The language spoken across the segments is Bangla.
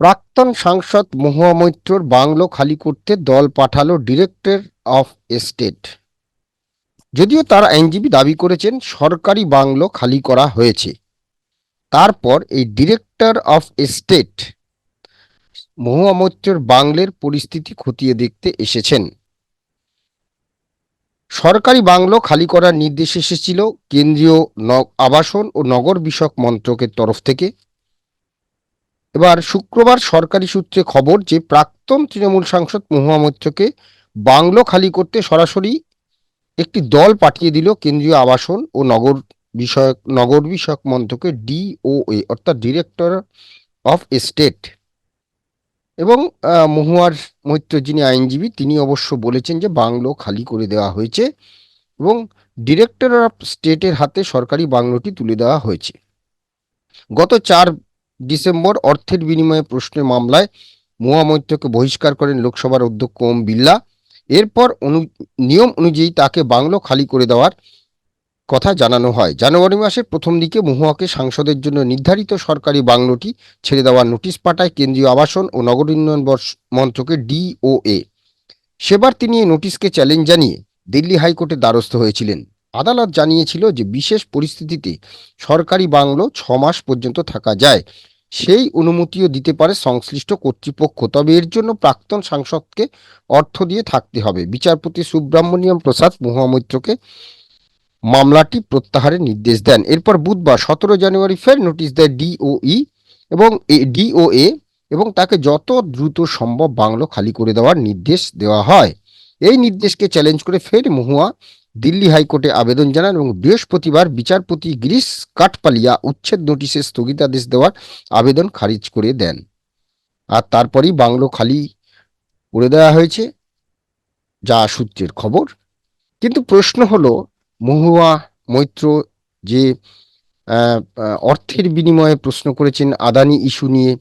প্রাক্তন সাংসদ মহুয়া মৈত্রর বাংলো খালি করতে দল পাঠালো ডিরেক্টর অফ এস্টেট। যদিও তার আইনজীবী দাবি করেছেন সরকারি বাংলো খালি করা হয়েছে, তারপর এই ডিরেক্টর অফ এস্টেট মহুয়া মৈত্রর বাংলের পরিস্থিতি খতিয়ে দেখতে এসেছেন। সরকারি বাংলো খালি করার নির্দেশ এসেছিল কেন্দ্রীয় আবাসন ও নগর বিষয়ক মন্ত্রকের তরফ থেকে। এবার শুক্রবার সরকারি সূত্রে খবর যে প্রাক্তন তৃণমূল সাংসদ মহুয়া মৈত্রকে বাংলো খালি করতে সরাসরি একটি দল পাঠিয়ে দিল কেন্দ্রীয় আবাসন ও নগর বিষয়ক মন্ত্রকের ডিওএ অর্থাৎ ডিরেক্টর অফ এস্টেট। এবং মহুয়ার মৈত্র যিনি আইনজীবী তিনি অবশ্য বলেছেন যে বাংলো খালি করে দেওয়া হয়েছে এবং ডিরেক্টর অফ স্টেটের হাতে সরকারি বাংলোটি তুলে দেওয়া হয়েছে। গত 4 ডিসেম্বর অর্থের বিনিময়ে প্রশ্নের মামলায় মহুয়া মৈত্রকে বহিষ্কার করেন লোকসভার অধ্যক্ষ ওম বিড়লা। এরপর নিয়ম অনুযায়ী তাকে বাংলো খালি করে দেওয়ার কথা জানানো হয়। জানুয়ারি মাসের প্রথম দিকে মহুয়াকে সাংসদের জন্য নির্ধারিত সরকারি বাংলোটি ছেড়ে দেওয়ার নোটিশ পাঠায় কেন্দ্রীয় আবাসন ও নগর উন্নয়ন মন্ত্রকের ডিওএ। সেবার তিনি এই নোটিশকে চ্যালেঞ্জ জানিয়ে দিল্লি হাইকোর্টের দ্বারস্থ হয়েছিলেন। আদালত জানিয়েছিল যে বিশেষ পরিস্থিতিতে সরকারি বাংলো 6 মাস পর্যন্ত থাকা যায়, সেই অনুমতিও দিতে পারে সংশ্লিষ্ট কর্তৃপক্ষ, তবে এর জন্য প্রাক্তন সাংসদকে অর্থ দিয়ে থাকতে হবে। বিচারপতি সুব্রমণিয়ম প্রসাদ মহুয়া মৈত্রকে মামলাটি প্রত্যাহারের নির্দেশ দেন। এরপর বুধবার 17 জানুয়ারি ফের নোটিশ দেয় ডিওএ এবং তাকে যত দ্রুত সম্ভব বাংলো খালি করে দেওয়ার নির্দেশ দেওয়া হয়। এই নির্দেশকে চ্যালেঞ্জ করে ফের মহুয়া দিল্লি হাইকোর্টে আবেদন জানান এবং বৃহস্পতিবার বিচারপতি গিরিশ কাঠপালিয়া উচ্ছেদ নোটিশের স্থগিতাদেশ দেওয়ার আবেদন খারিজ করে দেন। আর তারপরই বাংলো খালি করে দেওয়া হয়েছে, যা সূত্রের খবর। কিন্তু প্রশ্ন হলো, মহুয়া মৈত্র যে অর্থের বিনিময়ে প্রশ্ন করেছেন আদানি ইস্যু নিয়ে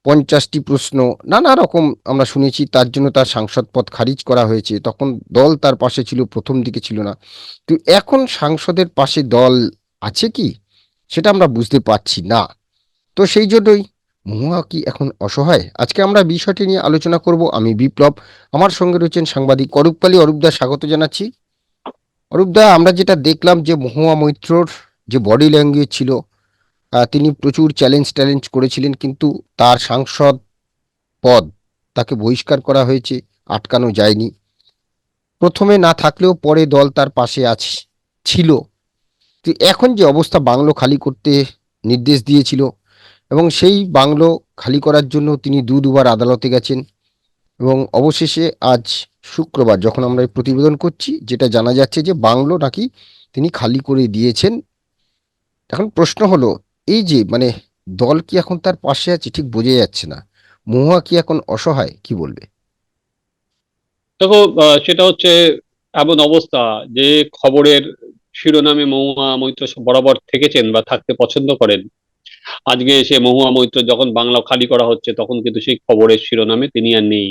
50টি প্রশ্ন, নানা রকম আমরা শুনেছি, তার জন্য তার সাংসদ পদ খারিজ করা হয়েছে। তখন দল তার পাশে ছিল, প্রথম দিকে ছিল না। তো এখন সাংসদের পাশে দল আছে কি সেটা আমরা বুঝতে পারছি না। তো সেই জন্যই মহুয়া কি এখন অসহায়? আজকে আমরা বিষয়টি নিয়ে আলোচনা করব। আমি বিপ্লব, আমার সঙ্গে রয়েছেন সাংবাদিক অরূপ পালি। অরূপদা, স্বাগত জানাচ্ছি। অরূপদা, আমরা যেটা দেখলাম যে মহুয়া মৈত্রর যে বডি ল্যাঙ্গুয়েজ ছিল, তিনি প্রচুর চ্যালেঞ্জ করেছিলেন, কিন্তু তার সাংসদ পদ তাকে বহিষ্কার করা হয়েছে, আটকানো যায়নি। প্রথমে না থাকলেও পরে দল তার পাশে ছিল। তো এখন যে অবস্থা, বাংলো খালি করতে নির্দেশ দিয়েছিল এবং সেই বাংলো খালি করার জন্য তিনি দুবার আদালতে গেছেন এবং অবশেষে আজ শুক্রবার যখন আমরা এই প্রতিবেদন করছি, যেটা জানা যাচ্ছে যে বাংলো নাকি তিনি খালি করে দিয়েছেন। এখন প্রশ্ন হলো, এই যে দল কি এখন তার পাশে আছে? ঠিক বোঝা যাচ্ছে না। মহুয়া কি এখন অসহায়? কি বলবে? দেখো, সেটা হচ্ছে এমন অবস্থা যে খবরের শিরোনামে মহুয়া মৈত্র বরাবর থেকেছেন বা থাকতে পছন্দ করেন। আজকে সে মহুয়া মৈত্র যখন বাংলা খালি করা হচ্ছে তখন কিন্তু সেই খবরের শিরোনামে তিনি আর নেই।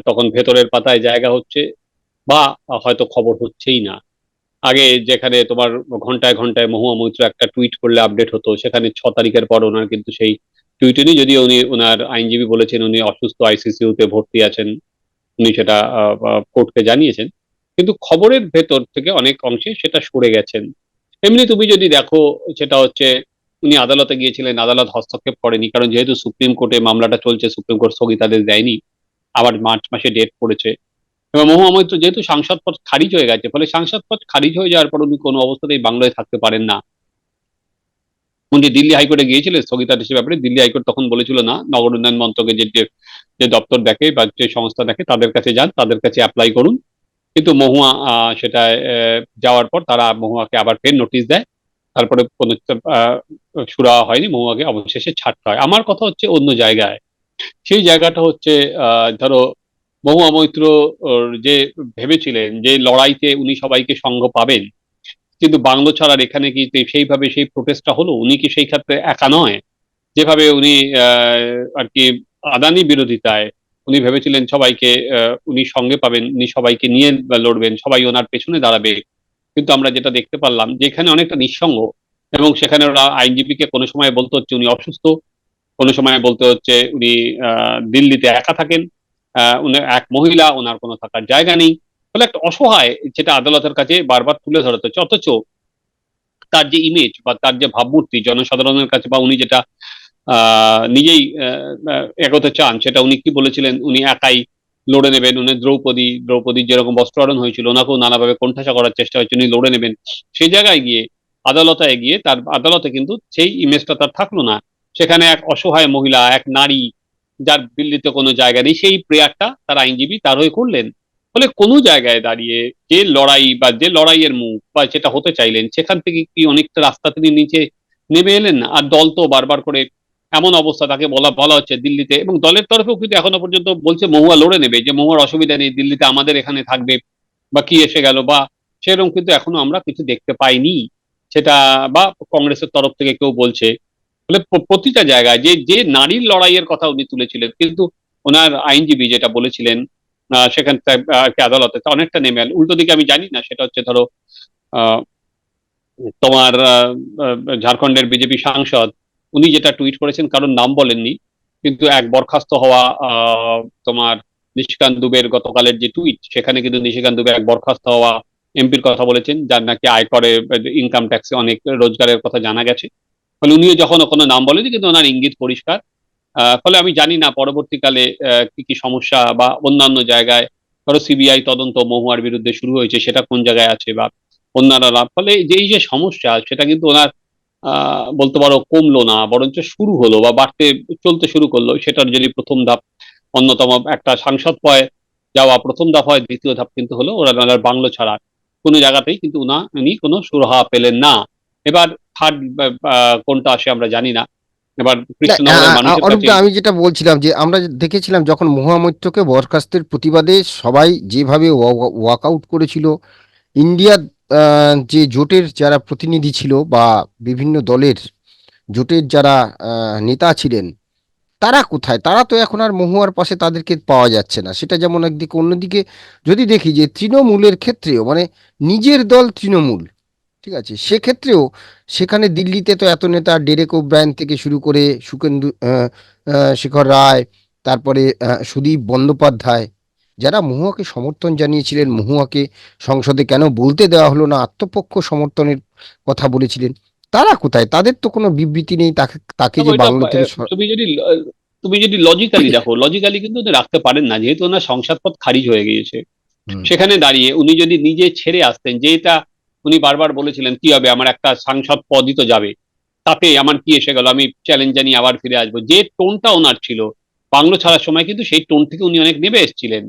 তখন ভেতরের পাতায় জায়গা হচ্ছে বা হয়তো খবর হচ্ছেই না। আগে যেখানে তোমার ঘন্টায় ঘন্টায় মহুয়া মৈত্র একটা টুইট করলে আপডেট হতো, সেখানে 6 তারিখের পর ওনার কিন্তু সেই টুইটে নেই। যদিও ওনার আইনজীবী বলেছেন উনি অসুস্থ, আইসিসিউ তে ভর্তি আছেন, উনি সেটা কোর্টকে জানিয়েছেন, কিন্তু খবরের ভেতর থেকে অনেক অংশে সেটা সরে গেছেন। এমনি তুমি যদি দেখো, সেটা হচ্ছে উনি আদালতে গিয়েছিলেন, আদালত হস্তক্ষেপ করেনি, কারণ যেহেতু সুপ্রিম কোর্টে মামলাটা চলছে, সুপ্রিম কোর্ট স্থগিতাদেশ দেয়নি, আবার মার্চ মাসে ডেট পড়েছে। এবং মহুয়া মৈত্র যেহেতু সাংসদ পদ খারিজ হয়ে গেছে, ফলে সাংসদ পদ খারিজ হয়ে যাওয়ার পর উনি কোনো অবস্থাতেই বাংলায় থাকতে পারেন না। উনি দিল্লি হাইকোর্টে গিয়েছিলেন স্থগিতাদেশের ব্যাপারে। দিল্লি হাইকোর্ট তখন বলেছিল না, নগর উন্নয়ন মন্ত্রকের যে যে দপ্তর দেখে বা যে সংস্থা দেখে তাদের কাছে যান, তাদের কাছে অ্যাপ্লাই করুন। কিন্তু মহুয়া সেটা যাওয়ার পর তারা মহুয়াকে আবার ফের নোটিশ দেয়। তারপরে কোনো সুরাহা হয়নি, মহুয়াকে অবশেষে ছাড়তে হয়। আমার কথা হচ্ছে অন্য জায়গায়। সেই জায়গাটা হচ্ছে ধরো মহুয়া মৈত্র যে ভেবেছিলেন যে লড়াইতে উনি সবাইকে সঙ্গ পাবেন, কিন্তু বাংলো ছাড়ার এখানে কি সেইভাবে সেই প্রোটেস্টটা হলো? উনি কি সেই ক্ষেত্রে একা নয়? যেভাবে উনি আর কি আদানি বিরোধিতায় উনি ভেবেছিলেন সবাইকে উনি সঙ্গে পাবেন, উনি সবাইকে নিয়ে লড়বেন, সবাই ওনার পেছনে দাঁড়াবে, কিন্তু আমরা যেটা দেখতে পারলাম যেখানে অনেকটা নিঃসঙ্গ, এবং সেখানে ওরা আইনজীবীকে কোনো সময় বলতে হচ্ছে উনি অসুস্থ, কোনো সময় বলতে হচ্ছে উনি দিল্লিতে একা থাকেন, উনি এক মহিলা, ওনার কোনো থাকার জায়গা নেই, ফলে একটা অসহায় যেটা আদালতের কাছে বারবার তুলে ধরতে হচ্ছে। অথচ তার যে ইমেজ বা তার যে ভাবমূর্তি জনসাধারণের কাছে, বা উনি যেটা নিজেই এগোতে চান, সেটা উনি কি বলেছিলেন, উনি একাই লড়ে নেবেন। উনি দ্রৌপদীর যেরকম বস্ত্রহরণ হয়েছিল, ওনাকেও নানাভাবে কোণঠাসা করার চেষ্টা হয়েছে, উনি লড়ে নেবেন। সেই জায়গায় গিয়ে আদালতে গিয়ে তার আদালতে কিন্তু সেই ইমেজটা তার থাকলো না। সেখানে এক অসহায় মহিলা, এক নারী, যার দিল্লিতে কোনো জায়গা নেই, সেই প্রেয়ারটা তার আইনজীবী তার হয়ে করলেন। ফলে কোনো জায়গায় দাঁড়িয়ে যে লড়াই বা যে লড়াইয়ের মুখ বা যেটা হতে চাইলেন, সেখান থেকে কি অনেকটা রাস্তা তিনি নিচে নেমে এলেন না? আর দল তো বারবার করে এমন অবস্থা, তাকে বলা বলা হচ্ছে দিল্লিতে, এবং দলের তরফেও কিন্তু এখনো পর্যন্ত বলছে মহুয়া লড়ে নেবে, যে মহুয়ার অসুবিধা নেই, দিল্লিতে আমাদের এখানে থাকবে, বা কি এসে গেল, বা সেরকম কিন্তু এখনো আমরা কিছু দেখতে পাইনি সেটা, বা কংগ্রেসের তরফ থেকে কেউ বলছে। ফলে প্রতিটা জায়গায় যে যে নারীর লড়াইয়ের কথা উনি তুলেছিলেন, কিন্তু ওনার আইনজীবী যেটা বলেছিলেন, সেখান থেকে আর কি আদালতে তা অনেকটা নেমে এল উল্টো দিকে। আমি জানি না, সেটা হচ্ছে ধরো আহ, তোমার ঝাড়খণ্ডের বিজেপি সাংসদ, উনি যেটা টুইট করেছেন, কারণ নাম বলেননি, কিন্তু এক বরখাস্ত হওয়া তোমার নিশিকান্ত দুবের গতকালের যে টুইট, সেখানে কিন্তু নিশিকান্ত দুবে এক বরখাস্ত হওয়া এমপির কথা বলেছেন, যার নাকি আয়করে, ইনকাম ট্যাক্সে অনেক রোজগারের কথা জানা গেছে। ফলে উনিও যখন কোনো নাম বলেনি, কিন্তু ওনার ইঙ্গিত পরিষ্কার। ফলে আমি জানি না পরবর্তীকালে কি কি সমস্যা বা অন্যান্য জায়গায়, ধরো সিবিআই তদন্ত মহুয়ার বিরুদ্ধে শুরু হয়েছে, সেটা কোন জায়গায় আছে, বা অন্যান্য লাভ। ফলে যেই যে সমস্যা, সেটা কিন্তু ওনার বলতে পারো কমলো না, বরঞ্চ শুরু হলো বা বাড়তে চলতে শুরু করলো। সেটার যদি প্রথম ধাপ, অন্যতম একটা সাংসদ পয়ে যাওয়া প্রথম ধাপ হয়, দ্বিতীয় ধাপ কিন্তু হলো ওনার বাংলো ছাড়া কোনো জায়গাতেই কিন্তু উনি কোনো সুরাহা পেলেন না। এবার থার্ড কোনটা আসে আমরা জানি না। এবার না, কৃষ্ণনগরের মানুষের কাছে অরূপদা, আমি যেটা বলছিলাম যে আমরা দেখেছিলাম যখন মহুয়া মৈত্রকে বরখাস্তের প্রতিবাদে সবাই যেভাবে ওয়াক আউট করেছিল, ইন্ডিয়ার যে জোটের যারা প্রতিনিধি ছিল বা বিভিন্ন দলের জোটের যারা নেতা ছিলেন, তারা কোথায়? তারা তো এখন আর মহুয়ার পাশে তাদেরকে পাওয়া যাচ্ছে না। সেটা যেমন একদিকে, অন্যদিকে যদি দেখি যে তৃণমূলের ক্ষেত্রেও, মানে নিজের দল তৃণমূল, ঠিক আছে, সেক্ষেত্রেও সেখানে দিল্লিতে তো এত নেতা, ডেরেক ওব্রায়ন থেকে শুরু করে সুকেন্দু শেখর রায়, তারপরে সুদীপ বন্দ্যোপাধ্যায়, যারা মহুয়াকে সমর্থন জানিয়েছিলেন, মহুয়াকে সংসদে কেন বলতে দেওয়া হলো না, আত্মপক্ষ সমর্থনের কথা বলেছিলেন, তারা কোথায়? তাদের তো কোনো বিবৃতি নেই। তাকে তাকে দেখো, যে এটা বাংলো থেকে তুমি যদি লজিক্যালি দেখো, লজিক্যালি কিন্তু উনি রাখতে পারেন না, যেহেতু ওনার সংসদপদ খারিজ হয়ে গিয়েছে। হুম, সেখানে দাঁড়িয়ে উনি যদি নিজে ছেড়ে আসতেন, যে এটা উনি বারবার বলেছিলেন, কি হবে, আমার একটা সাংসদ পদই তো যাবে, তাতে আমার কি এসে গেল, আমি চ্যালেঞ্জ জানিয়ে আবার ফিরে আসবো, যে টোনটা ওনার ছিল বাংলো ছাড়ার সময়, কিন্তু সেই টোন থেকে উনি অনেক নেমে এসেছিলেন।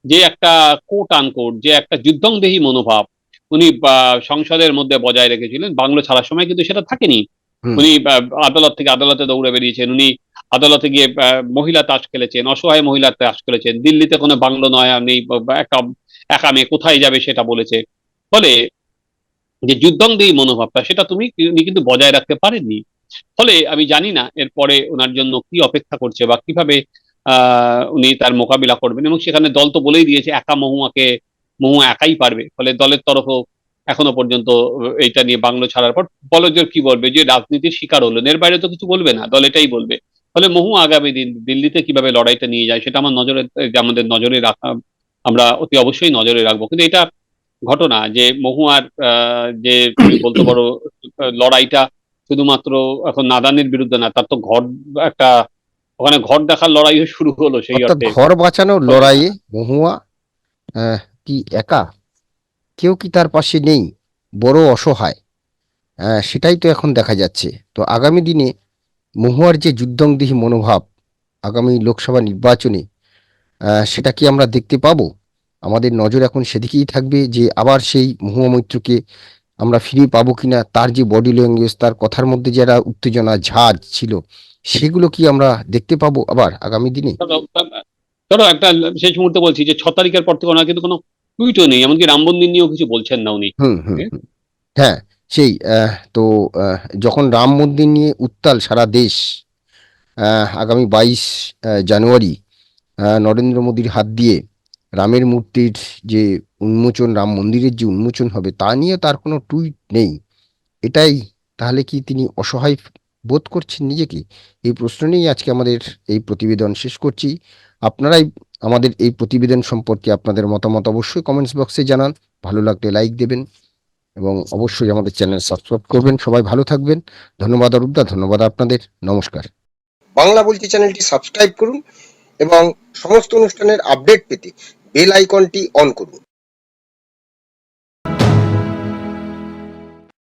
যে একটা কোট আনকোট, যে একটা যুদ্ধংদেহী মনোভাব উনি সংসদের মধ্যে বজায় রেখেছিলেন, বাংলো ছাড়ার সময় কিন্তু সেটা থাকেনি। হুম। উনি আদালত থেকে আদালতে দৌড়ে বেরিয়েছেন, উনি আদালতে গিয়ে মহিলা তাস খেলেছেন, অসহায় মহিলা তাস খেলেছেন, দিল্লিতে কোনো বাংলো নয় নেই, একটা একা মেয়ে কোথায় যাবে সেটা বলেছে। ফলে যে যুদ্ধংদেহী মনোভাবটা, সেটা উনি কিন্তু বজায় রাখতে পারেননি। ফলে আমি জানি না এরপরে ওনার জন্য কি অপেক্ষা করছে, বা কিভাবে উনি তার মোকাবিলা করবেন। এবং সেখানে দল তো বলেই দিয়েছে, মহুয়া একাই পারবে। ফলে দলের তরফও এখনো পর্যন্ত এইটা নিয়ে বাংলো ছাড়ার পর বলো যে কি বলবে, যে রাজনীতির শিকার হলেন, এর বাইরে তো কিছু বলবে না, দল এটাই বলবে। ফলে মহুয়া আগামী দিন দিল্লিতে কিভাবে লড়াইটা নিয়ে যায়, সেটা আমাদের নজরে রাখা, আমরা অতি অবশ্যই নজরে রাখবো। কিন্তু এটা ঘটনা যে মহুয়ার যে তুমি বলতে পারো লড়াইটা শুধুমাত্র এখন নাদানের বিরুদ্ধে না, তার তো একটা ওখানে ঘর দেখার লড়াইও শুরু হলো সেই অর্থাৎ অর্থে। ঘর বাঁচানোর ফলে লড়াইয়ে মহুয়া কি একা? কেউ কি তার পাশে নেই? বড় অসহায়। সেটাই তো এখন দেখা যাচ্ছে। তো আগামী দিনে মহুয়ার যে যুদ্ধংদেহী মনোভাব, আগামী লোকসভা নির্বাচনে সেটা কি আমরা দেখতে পাবো? আমাদের নজর এখন সেদিকেই থাকবে যে আবার সেই মহুয়া মৈত্রকে আমরা ফিরে পাবো কিনা, তার যে বডি ল্যাঙ্গুয়েজ, তার কথার মধ্যে যারা উত্তেজনা ঝাঁজ ছিল, সেগুলো কি আমরা দেখতে পাবো আবার আগামী দিনে? ধরো ধরো একটা শেষ মুহূর্তে বলছি, যে 6 তারিখের পর থেকে ওনার কিন্তু কোনো টুইটও নেই, এমনকি রাম মন্দির নিয়েও কিছু বলছেন না উনি। হুম, হুম, হুম। হ্যাঁ, সেই তো যখন রাম মন্দির নিয়ে উত্তাল সারা দেশ, আগামী 22 জানুয়ারি নরেন্দ্র মোদীর হাত দিয়ে রামের মূর্তির যে উন্মোচন, রাম মন্দিরের যে উন্মোচন হবে, তা নিয়ে তার কোনো টুইট নেই। এটাই তাহলে কি তিনি অসহায় বোধ করছেন নিজেকে? এই প্রশ্ন নিয়েই আজকে আমাদের এই প্রতিবেদন শেষ করছি। আপনারাই আমাদের এই প্রতিবেদন সম্পর্কে আপনাদের মতামত অবশ্যই কমেন্টস বক্সে জানান। ভালো লাগলে লাইক দেবেন এবং অবশ্যই আমাদের চ্যানেল সাবস্ক্রাইব করবেন। সবাই ভালো থাকবেন। ধন্যবাদ অরূপদা, ধন্যবাদ আপনাদের। নমস্কার। বাংলা বলছি চ্যানেলটি সাবস্ক্রাইব করুন এবং সমস্ত অনুষ্ঠানের আপডেট পেতে বেল আইকনটি অন করুন।